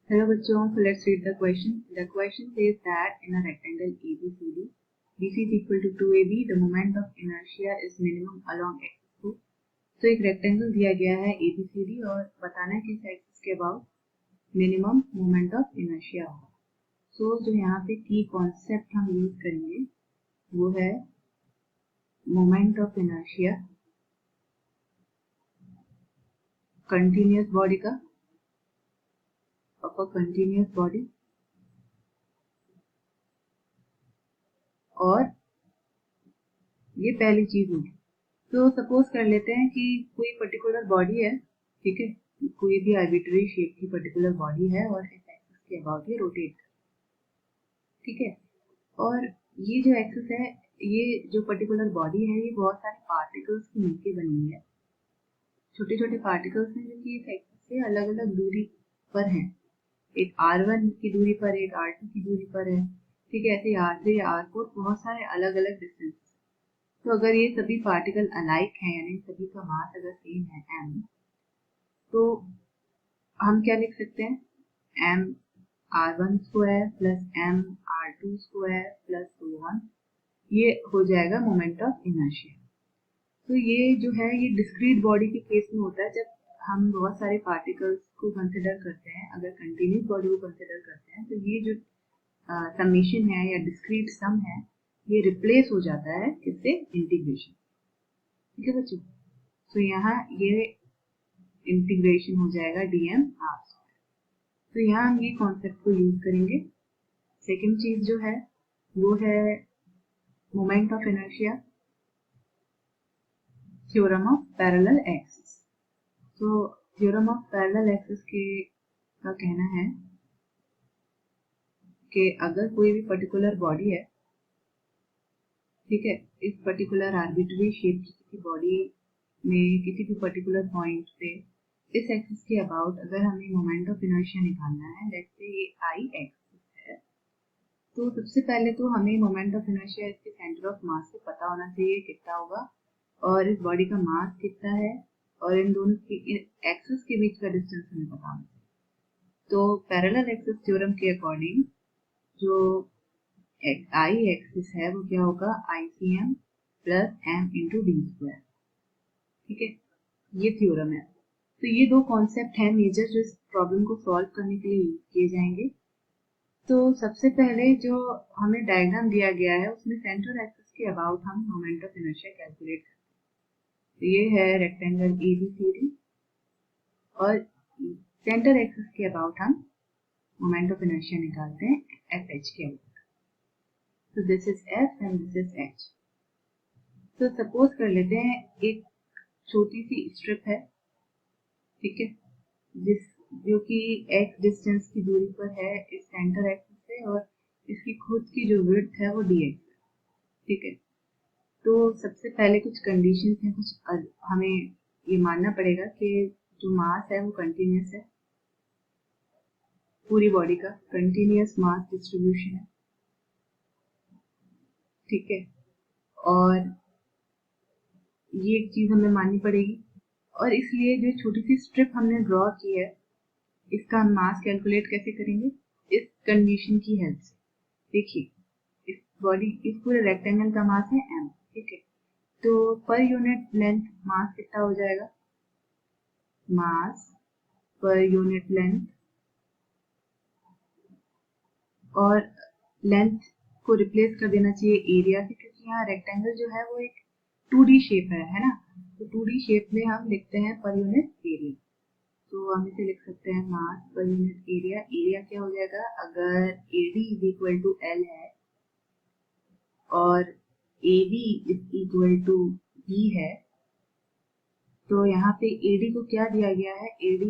Hello बच्चों, so let's read the question. The question says that in a rectangle ABCD, BC is equal to 2AB, the moment of inertia is minimum along x2. तो एक rectangle दिया गया है ABCD और बताना है किस एक्सिस के about minimum moment of inertia होगा. सो जो यहाँ पे की कॉन्सेप्ट हम यूज करेंगे वो है moment of inertia continuous body का, ऑफ अ कंटिन्यूअस बॉडी, और ये पहली चीज होगी. तो सपोज कर लेते हैं कि कोई पर्टिकुलर बॉडी है, ठीक है, कोई भी आर्बिट्ररी शेप की पर्टिकुलर बॉडी है और इस एक्सिस के अबाउट ये रोटेट कर, ठीक है. और ये जो एक्सिस है, ये जो पर्टिकुलर बॉडी है, ये बहुत सारे पार्टिकल्स की मिलकर बनी हुई है. छोटे छोटे पार्टिकल्स हैं जो कि इस एक्सिस से अलग अलग दूरी पर हैं. एक r1 की दूरी पर, एक r2 की दूरी पर है, ठीक है. ऐसे r3 r4 बहुत सारे अलग अलग डिस्टेंस. तो अगर ये सभी पार्टिकल अलाइक हैं, यानी सभी का मास अगर सेम है m, तो हम क्या लिख सकते हैं, m r1 square plus m r2 square plus so on, ये हो जाएगा मोमेंट ऑफ इनर्शिया. तो ये जो है ये डिस्क्रीट बॉडी के केस में होता है जब हम बहुत सारे पार्टिकल्स को कंसिडर करते हैं. अगर कंटिन्यूस बॉडी को कंसिडर करते हैं तो ये जो समेशन है या डिस्क्रीट सम है, ये रिप्लेस हो जाता है इससे इंटीग्रेशन. ठीक है बच्चों. तो यहाँ ये इंटीग्रेशन हो जाएगा dm r. तो यहाँ हम ये कॉन्सेप्ट को यूज करेंगे. सेकेंड चीज जो है वो है moment of inertia, theorem of parallel axis. तो थ्योरम ऑफ पैरेलल एक्सिस का कहना है कि अगर कोई भी पर्टिकुलर बॉडी है, ठीक है, इस पर्टिकुलर आर्बिट्ररी शेप की किसी बॉडी में किसी भी पर्टिकुलर पॉइंट पे इस एक्सिस के अबाउट अगर हमें मोमेंट ऑफ इनर्शिया निकालना है, लेट्स से ये आई एक्सिस है, तो सबसे पहले तो हमें मोमेंट ऑफ इनर्शिया इसके सेंटर ऑफ मास से पता होना चाहिए कितना होगा, और इस बॉडी का मास कितना है, और इन दोनों एक्सिस के बीच का डिस्टेंस हमें पता होना चाहिए. तो पैरेलल एक्सिस थ्योरम के अकॉर्डिंग जो आई एक्सिस है वो क्या होगा, ICM plus m into D square. ठीक है, ये थ्योरम है. तो ये दो कॉन्सेप्ट हैं मेजर जो इस प्रॉब्लम को सॉल्व करने के लिए यूज किए जाएंगे. तो सबसे पहले जो हमें डायग्राम दिया गया है उसमें सेंटर एक्सिस के अबाउट हम मोमेंट ऑफ इनर्शिया कैलकुलेट करते हैं. तो ये है रेक्टेंगल ABCD और सेंटर एक्सिस के अबाउट हम मोमेंट ऑफ इनर्शिया निकालते हैं FH के अबाउट. तो this is F and this is H. तो सपोज कर लेते हैं एक छोटी सी स्ट्रिप है, ठीक है, जो कि x डिस्टेंस की दूरी पर है इस सेंटर एक्सिस से, और इसकी खुद की जो विड्थ है वो dx है. ठीक है. तो सबसे पहले कुछ कंडीशंस हैं, कुछ हमें ये मानना पड़ेगा कि जो मास है वो कंटिन्यूअस है, पूरी बॉडी का कंटिन्यूअस मास डिस्ट्रीब्यूशन है. ठीक है. और ये एक चीज हमें माननी पड़ेगी, और इसलिए जो छोटी सी स्ट्रिप हमने ड्रॉ की है इसका हम मास कैलकुलेट कैसे करेंगे, इस कंडीशन की हेल्प से. देखिए, इस पूरे रेक्टेंगल का मास है m, ठीक है. तो पर यूनिट लेंथ मास कितना हो जाएगा, मास पर यूनिट लेंथ, और लेंथ को रिप्लेस कर देना चाहिए एरिया से, क्योंकि यहाँ रेक्टेंगल जो है वो एक 2D शेप है ना. तो 2D शेप में हम लिखते हैं पर यूनिट एरिया. तो हम इसे लिख सकते हैं मास पर यूनिट एरिया. एरिया क्या हो जाएगा, अगर AD is equal to L है और AB is equal to B है, तो यहाँ पे AD को क्या दिया गया है, AD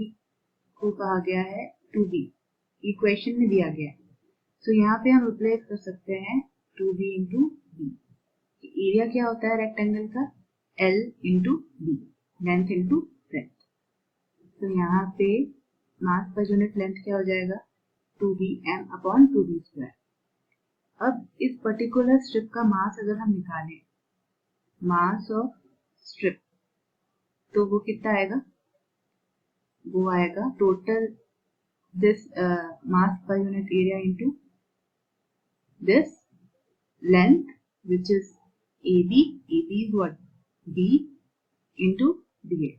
को कहा गया है 2B, इक्वेशन में दिया गया है. तो यहाँ पे हम रिप्लेस कर सकते हैं 2B इंटू B. एरिया क्या होता है रेक्टेंगल का, L into B, length into breadth. तो यहाँ पे मास पर यूनिट लेंथ क्या हो जाएगा, 2BM अपॉन 2B स्क्वायर. अब इस पर्टिकुलर स्ट्रिप का मास अगर हम निकालें, मास ऑफ स्ट्रिप, तो वो कितना आएगा, वो आएगा total this mass per unit area into this length, which is AB. AB is what? B into dx.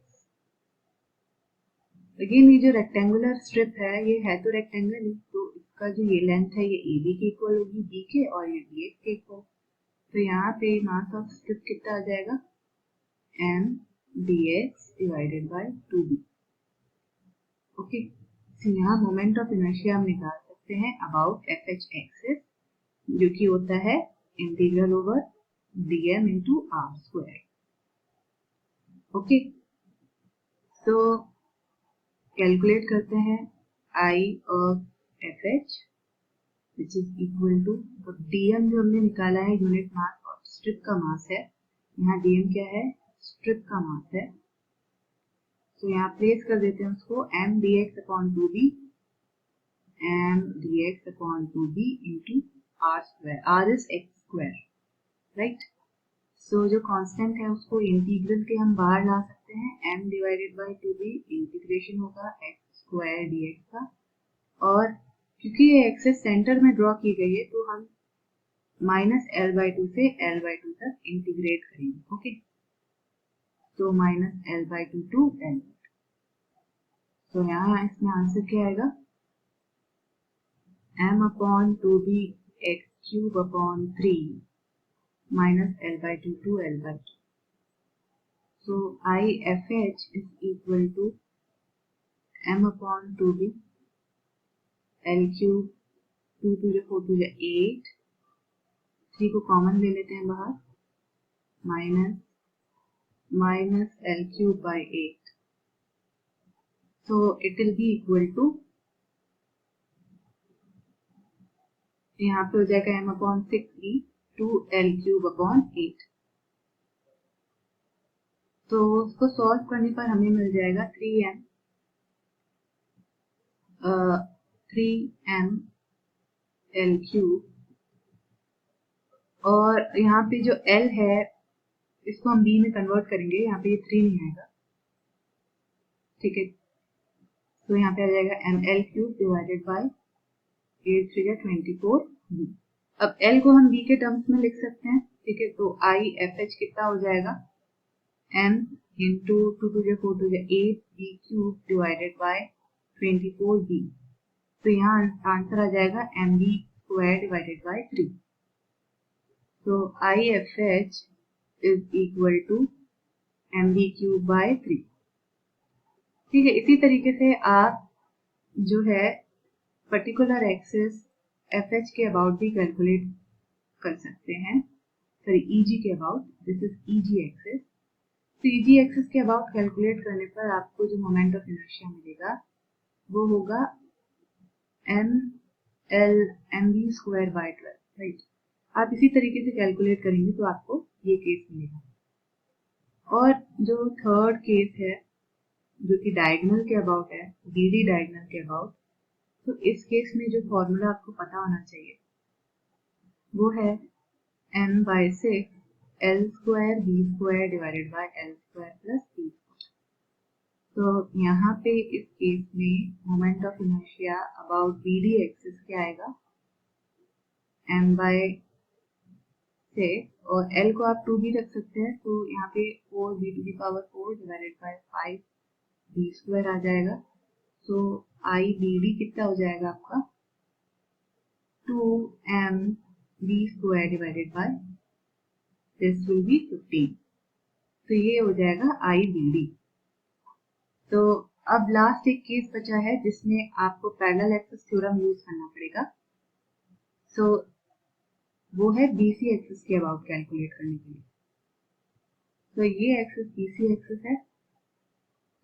Again ये जो रेक्टेंगुलर स्ट्रिप है ये है तो रेक्टेंगल ही, तो इसका जो ये लेंथ है ये AB के इक्वल होगी B के, और ये dx के इक्वल। तो यहाँ पे मास ऑफ स्ट्रिप कितना आ जाएगा? m dx divided by 2b। Okay, तो यहाँ मोमेंट ऑफ इनर्शिया हम निकाल सकते हैं अबाउट FH एक्सिस, जो कि होता है integral over dm into r square. Okay, तो कैलकुलेट करते हैं I of FH which is equal to, तो dm जो हमने निकाला है यूनिट मास और स्ट्रिप का मास है, यहाँ dm क्या है? स्ट्रिप का मास है। तो यहाँ प्लेस कर देते हैं उसको m dx upon 2b, m dx upon 2b into r square. R is x square, right. So जो कांस्टेंट है उसको इंटीग्रल के हम बाहर ला सकते हैं, m divided by 2b integration होगा एक्स स्क्वायर dx का, और क्योंकि ये एक्सेस सेंटर में ड्रॉ की गई है तो हम -l/2 से l/2 तक इंटीग्रेट करेंगे। ओके, तो -l/2 टू l। तो यहाँ इसमें आंसर क्या आएगा? m upon 2b x cube upon 3 -l/2 to l/2। So IFH is equal to m upon 2b l cube 2 to the 4 to the 8, 3 को कॉमन ले लेते हैं बाहर, minus l cube by 8, so it will be equal to, यहाँ पे हो जाएगा m upon 6e to l cube upon 8। तो उसको सॉल्व करने पर हमें मिल जाएगा 3m l cube, और यहाँ पे जो l है इसको हम b में कन्वर्ट करेंगे, यहाँ पे ये 3 नहीं आएगा, ठीक है। तो यहाँ पे आ जाएगा ml cube divided by 8 3 24 b। अब l को हम b के टर्म्स में लिख सकते हैं, ठीक है। तो IFH कितना हो जाएगा? m into 2 to the 4 to the 8 b cube divided by 24 b। तो यहाँ आंसर आ जाएगा mb स्क्वायर डिवाइडेड बाय 3। तो IFH is equal to mb cube by 3, ठीक है। इसी तरीके से आप जो है पर्टिकुलर एक्सिस FH के अबाउट भी कैलकुलेट कर सकते हैं, सॉरी EG के about, this is EG axis. तो EG एक्सिस के अबाउट कैलकुलेट करने पर आपको जो मोमेंट ऑफ इनर्शिया मिलेगा वो होगा mb स्क्वायर बाय 12, राइट। आप इसी तरीके से कैलकुलेट करेंगे तो आपको ये केस मिलेगा। और जो थर्ड केस है जो कि डायगोनल के अबाउट है, BD डायगोनल के अबाउट, तो इस केस में जो फॉर्मूला आपको पता होना चाहिए वो है m/6 l square b square divided bye l square plus b square. तो यहाँ पे इस केस में moment of inertia about BD axis क्या आएगा? m/6, और l को आप 2 भी रख सकते हैं, तो यहाँ पे 4b to the power 4 divided by 5 b square आ जाएगा। तो IBD कितना हो जाएगा आपका? 2mb square divided by this will be 15। तो ये हो जाएगा IBD। तो अब लास्ट एक केस बचा है जिसमें आपको पैरेलल एक्सिस थ्योरम यूज करना पड़ेगा। सो वो है BC एक्सिस के अबाउट कैलकुलेट करने के लिए। तो ये एक्सिस BC एक्सिस है।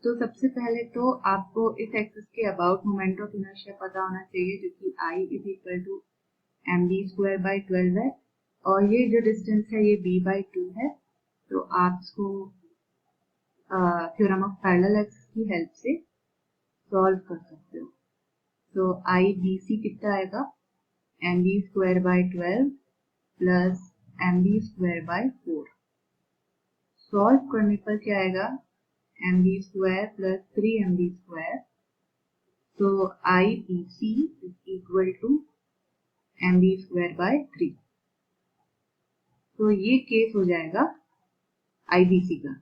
तो सबसे पहले तो आपको इस एक्सिस के अबाउट मोमेंट ऑफ इनर्शिया पता होना चाहिए, जो कि I is equal to mb square by 12 है, और ये जो डिस्टेंस है ये b/2 है। तो आप इसको थ्योरम ऑफ पैरेलल एक्सिस की हेल्प से सॉल्व कर सकते हो। तो IBC कितना आएगा? mb square by 12 plus mb square bye 4। Solve करने पर क्या आएगा? mb square plus 3mb square तो IBC is equal to mv square by 3। तो ये केस हो जाएगा IBC का।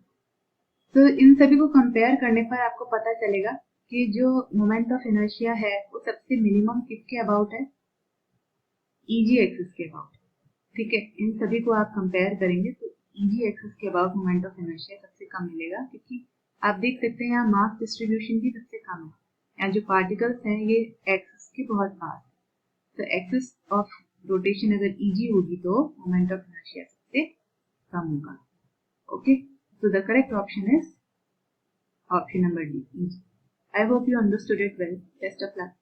तो इन सभी को कंपेयर करने पर आपको पता चलेगा कि जो मोमेंट ऑफ इनर्शिया है वो सबसे मिनिमम किसके अबाउट है, EG एक्सिस के अबाउट। ठीक है, इन सभी को आप कंपेयर करेंगे तो EG एक्सिस के अबाउट मोमेंट ऑफ इनर्शिया सबसे कम मिलेगा, क्योंकि आप देख सकते हैं यहाँ मास डिस्ट्रीब्यूशन भी सबसे कम है। यहाँ जो पार्टिकल्स हैं ये एक्सिस के बहुत पास है, तो एक्सिस ऑफ रोटेशन अगर EG होगी तो मोमेंट ऑफ इनर्शिया सबसे कम होगा। Okay, so the correct option is option number D, EG. I hope you understood it well. Best of luck.